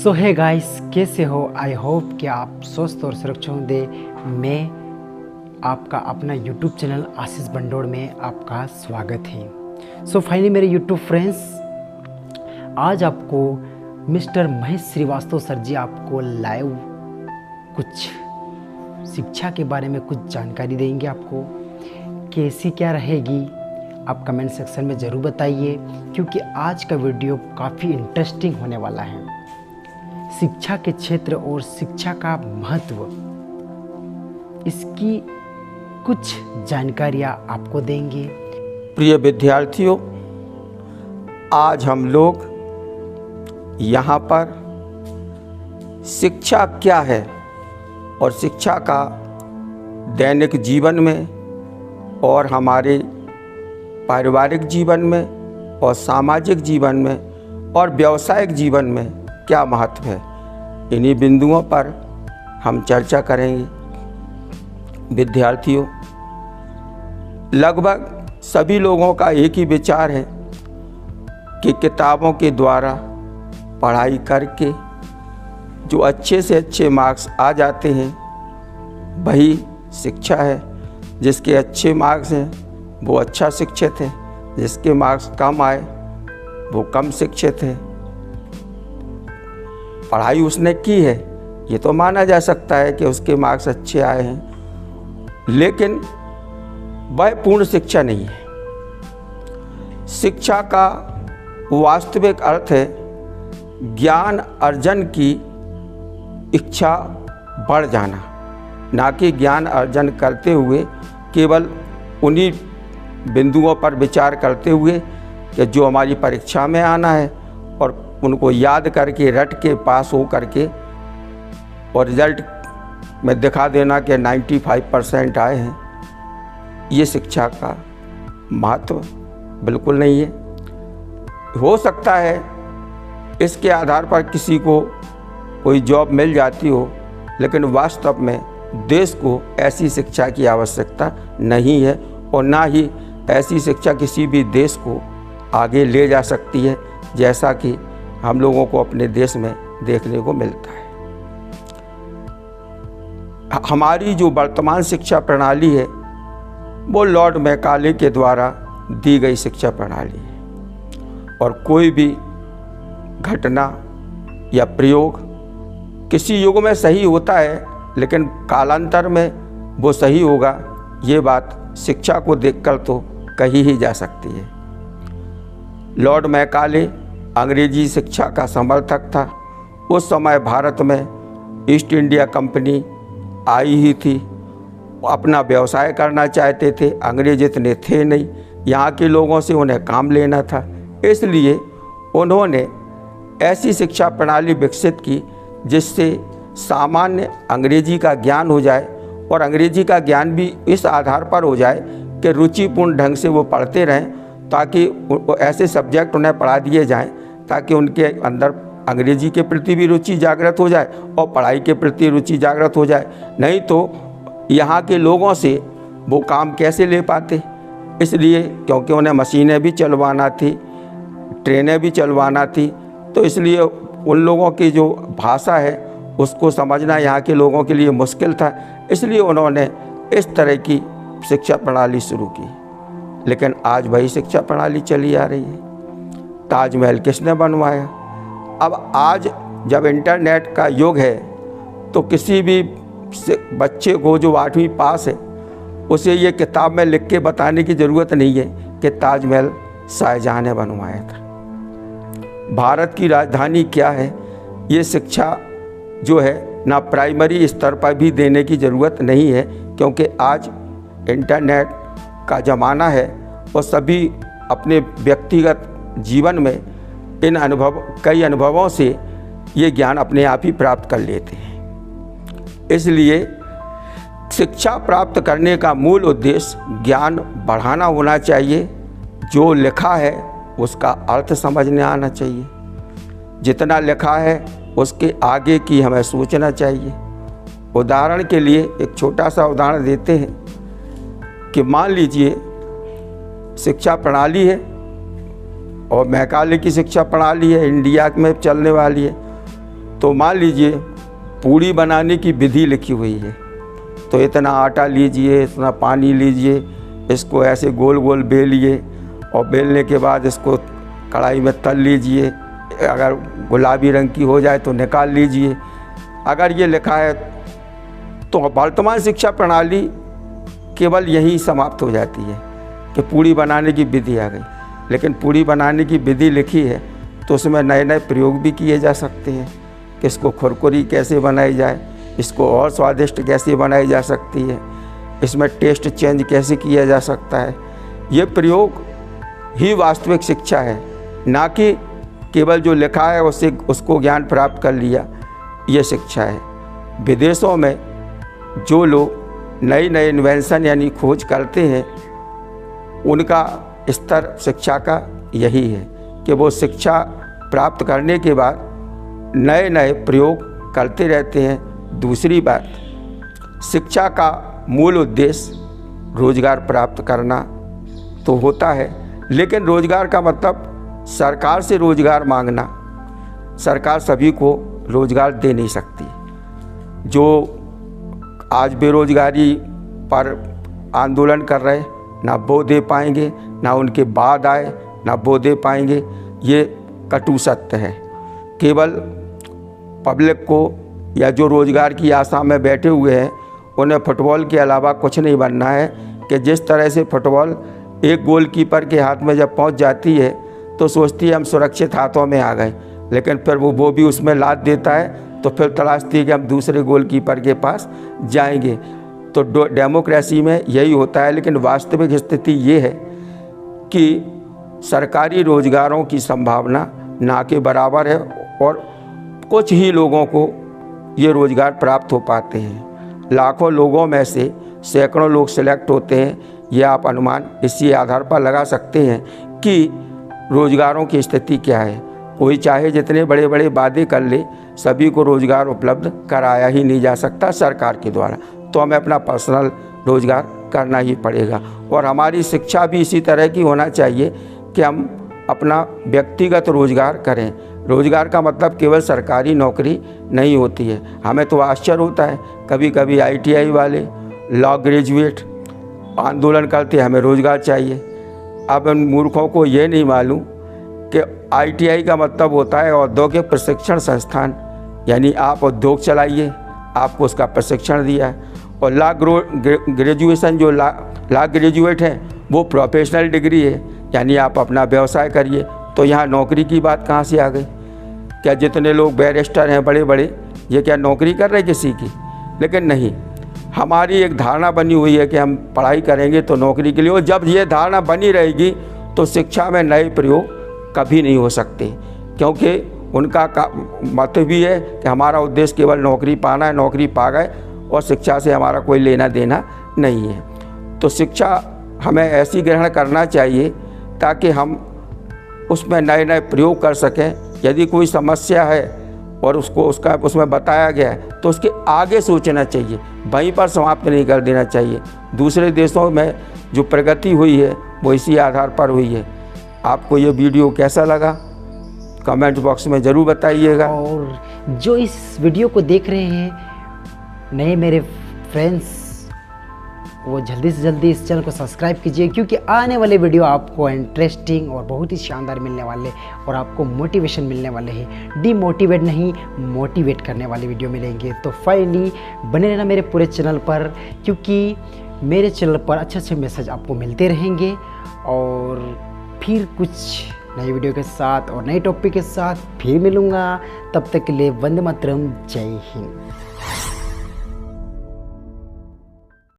सो है गाइस, कैसे हो? आई होप कि आप स्वस्थ और सुरक्षित होंगे। मैं आपका अपना यूट्यूब चैनल आशीष बंडोड़ में आपका स्वागत है। सो फाइनली मेरे यूट्यूब फ्रेंड्स, आज आपको मिस्टर महेश श्रीवास्तव सर जी आपको लाइव कुछ शिक्षा के बारे में कुछ जानकारी देंगे। आपको कैसी क्या रहेगी आप कमेंट सेक्शन में ज़रूर बताइए, क्योंकि आज का वीडियो काफ़ी इंटरेस्टिंग होने वाला है। शिक्षा के क्षेत्र और शिक्षा का महत्व, इसकी कुछ जानकारियाँ आपको देंगे। प्रिय विद्यार्थियों, आज हम लोग यहाँ पर शिक्षा क्या है और शिक्षा का दैनिक जीवन में और हमारे पारिवारिक जीवन में और सामाजिक जीवन में और व्यावसायिक जीवन में क्या महत्व है, इन्हीं बिंदुओं पर हम चर्चा करेंगे। विद्यार्थियों, लगभग सभी लोगों का एक ही विचार है कि किताबों के द्वारा पढ़ाई करके जो अच्छे से अच्छे मार्क्स आ जाते हैं वही शिक्षा है। जिसके अच्छे मार्क्स हैं वो अच्छा शिक्षित है, जिसके मार्क्स कम आए वो कम शिक्षित है। पढ़ाई उसने की है, ये तो माना जा सकता है कि उसके मार्क्स अच्छे आए हैं, लेकिन वह पूर्ण शिक्षा नहीं है। शिक्षा का वास्तविक अर्थ है ज्ञान अर्जन की इच्छा बढ़ जाना, ना कि ज्ञान अर्जन करते हुए केवल उन्हीं बिंदुओं पर विचार करते हुए कि जो हमारी परीक्षा में आना है और उनको याद करके रट के पास हो करके और रिजल्ट में दिखा देना कि 95% आए हैं। ये शिक्षा का महत्व बिल्कुल नहीं है। हो सकता है इसके आधार पर किसी को कोई जॉब मिल जाती हो, लेकिन वास्तव में देश को ऐसी शिक्षा की आवश्यकता नहीं है और ना ही ऐसी शिक्षा किसी भी देश को आगे ले जा सकती है, जैसा कि हम लोगों को अपने देश में देखने को मिलता है। हमारी जो वर्तमान शिक्षा प्रणाली है वो लॉर्ड मैकाले के द्वारा दी गई शिक्षा प्रणाली है, और कोई भी घटना या प्रयोग किसी युग में सही होता है, लेकिन कालांतर में वो सही होगा, ये बात शिक्षा को देखकर तो कही ही जा सकती है। लॉर्ड मैकाले अंग्रेजी शिक्षा का समर्थक था। उस समय भारत में ईस्ट इंडिया कंपनी आई ही थी, अपना व्यवसाय करना चाहते थे। अंग्रेज इतने थे नहीं, यहाँ के लोगों से उन्हें काम लेना था, इसलिए उन्होंने ऐसी शिक्षा प्रणाली विकसित की जिससे सामान्य अंग्रेजी का ज्ञान हो जाए, और अंग्रेजी का ज्ञान भी इस आधार पर हो जाए कि रुचिपूर्ण ढंग से वो पढ़ते रहें, ताकि ऐसे सब्जेक्ट उन्हें पढ़ा दिए जाएं ताकि उनके अंदर अंग्रेजी के प्रति भी रुचि जागृत हो जाए और पढ़ाई के प्रति रुचि जागृत हो जाए। नहीं तो यहाँ के लोगों से वो काम कैसे ले पाते। इसलिए क्योंकि उन्हें मशीनें भी चलवाना थी, ट्रेनें भी चलवाना थी, तो इसलिए उन लोगों की जो भाषा है उसको समझना यहाँ के लोगों के लिए मुश्किल था। इसलिए उन्होंने इस तरह की शिक्षा प्रणाली शुरू की, लेकिन आज वही शिक्षा प्रणाली चली आ रही है। ताजमहल किसने बनवाया? अब आज जब इंटरनेट का युग है तो किसी भी बच्चे को जो 8वीं पास है उसे ये किताब में लिख के बताने की ज़रूरत नहीं है कि ताजमहल शाहजहाँ ने बनवाया था। भारत की राजधानी क्या है, ये शिक्षा जो है ना प्राइमरी स्तर पर भी देने की ज़रूरत नहीं है, क्योंकि आज इंटरनेट का ज़माना है और सभी अपने व्यक्तिगत जीवन में कई अनुभवों से ये ज्ञान अपने आप ही प्राप्त कर लेते हैं। इसलिए शिक्षा प्राप्त करने का मूल उद्देश्य ज्ञान बढ़ाना होना चाहिए। जो लिखा है उसका अर्थ समझने आना चाहिए। जितना लिखा है उसके आगे की हमें सोचना चाहिए। उदाहरण के लिए एक छोटा सा उदाहरण देते हैं कि मान लीजिए शिक्षा प्रणाली है और मैकाले की शिक्षा प्रणाली है, इंडिया में चलने वाली है, तो मान लीजिए पूड़ी बनाने की विधि लिखी हुई है, तो इतना आटा लीजिए, इतना पानी लीजिए, इसको ऐसे गोल गोल बेलिए और बेलने के बाद इसको कढ़ाई में तल लीजिए। अगर गुलाबी रंग की हो जाए तो निकाल लीजिए। अगर ये लिखा है तो वर्तमान शिक्षा प्रणाली केवल यही समाप्त हो जाती है कि पूड़ी बनाने की विधि आ गई। लेकिन पूड़ी बनाने की विधि लिखी है तो उसमें नए नए प्रयोग भी किए जा सकते हैं कि इसको खुरकुरी कैसे बनाई जाए, इसको और स्वादिष्ट कैसे बनाई जा सकती है, इसमें टेस्ट चेंज कैसे किया जा सकता है। ये प्रयोग ही वास्तविक शिक्षा है, ना कि केवल जो लिखा है उससे उसको ज्ञान प्राप्त कर लिया, ये शिक्षा है। विदेशों में जो लोग नई नई इन्वेंशन यानी खोज करते हैं, उनका स्तर शिक्षा का यही है कि वो शिक्षा प्राप्त करने के बाद नए नए प्रयोग करते रहते हैं। दूसरी बात, शिक्षा का मूल उद्देश्य रोजगार प्राप्त करना तो होता है, लेकिन रोजगार का मतलब सरकार से रोजगार मांगना। सरकार सभी को रोजगार दे नहीं सकती। जो आज बेरोजगारी पर आंदोलन कर रहे, ना वो दे पाएंगे, ना उनके बाद आए, ना वो दे पाएंगे। ये कटु सत्य है। केवल पब्लिक को या जो रोजगार की आशा में बैठे हुए हैं, उन्हें फुटबॉल के अलावा कुछ नहीं बनना है कि जिस तरह से फुटबॉल एक गोलकीपर के हाथ में जब पहुंच जाती है तो सोचती है हम सुरक्षित हाथों में आ गए, लेकिन फिर वो भी उसमें लात देता है तो फिर तलाशती है कि हम दूसरे गोलकीपर के पास जाएंगे। तो डेमोक्रेसी में यही होता है। लेकिन वास्तविक स्थिति ये है कि सरकारी रोजगारों की संभावना ना के बराबर है और कुछ ही लोगों को ये रोजगार प्राप्त हो पाते हैं। लाखों लोगों में से सैकड़ों लोग सिलेक्ट होते हैं। ये आप अनुमान इसी आधार पर लगा सकते हैं कि रोजगारों की स्थिति क्या है। कोई चाहे जितने बड़े बड़े वादे कर ले, सभी को रोजगार उपलब्ध कराया ही नहीं जा सकता सरकार के द्वारा। तो हमें अपना पर्सनल रोजगार करना ही पड़ेगा। और हमारी शिक्षा भी इसी तरह की होना चाहिए कि हम अपना व्यक्तिगत रोजगार करें। रोजगार का मतलब केवल सरकारी नौकरी नहीं होती है। हमें तो आश्चर्य होता है, कभी कभी ITI वाले, लॉ ग्रेजुएट आंदोलन करते हमें रोजगार चाहिए। अब उन मूर्खों को ये नहीं मालूम कि ITI का मतलब होता है औद्योगिक प्रशिक्षण संस्थान, यानी आप उद्योग चलाइए, आपको उसका प्रशिक्षण दिया है। और लॉ ग्रेजुएशन जो लॉ ग्रेजुएट हैं वो प्रोफेशनल डिग्री है, यानी आप अपना व्यवसाय करिए। तो यहाँ नौकरी की बात कहाँ से आ गई? क्या जितने लोग बैरिस्टर हैं बड़े बड़े, ये क्या नौकरी कर रहे किसी की? लेकिन नहीं, हमारी एक धारणा बनी हुई है कि हम पढ़ाई करेंगे तो नौकरी के लिए। और जब ये धारणा बनी रहेगी तो शिक्षा में नए प्रयोग कभी नहीं हो सकते, क्योंकि उनका मत भी है कि हमारा उद्देश्य केवल नौकरी पाना है, नौकरी पा गए और शिक्षा से हमारा कोई लेना देना नहीं है। तो शिक्षा हमें ऐसी ग्रहण करना चाहिए ताकि हम उसमें नए नए प्रयोग कर सकें। यदि कोई समस्या है और उसमें बताया गया है तो उसके आगे सोचना चाहिए, वहीं पर समाप्त नहीं कर देना चाहिए। दूसरे देशों में जो प्रगति हुई है वो इसी आधार पर हुई है। आपको ये वीडियो कैसा लगा कमेंट बॉक्स में ज़रूर बताइएगा। और जो इस वीडियो को देख रहे हैं नए मेरे फ्रेंड्स, वो जल्दी से जल्दी इस चैनल को सब्सक्राइब कीजिए, क्योंकि आने वाले वीडियो आपको इंटरेस्टिंग और बहुत ही शानदार मिलने वाले और आपको मोटिवेशन मिलने वाले हैं। डीमोटिवेट नहीं, मोटिवेट करने वाले वीडियो मिलेंगे। तो फाइनली बने रहना मेरे पूरे चैनल पर, क्योंकि मेरे चैनल पर अच्छे अच्छे मैसेज आपको मिलते रहेंगे। और फिर कुछ नई वीडियो के साथ और नए टॉपिक के साथ फिर मिलूँगा। तब तक के लिए वंदे मातरम, जय हिंद।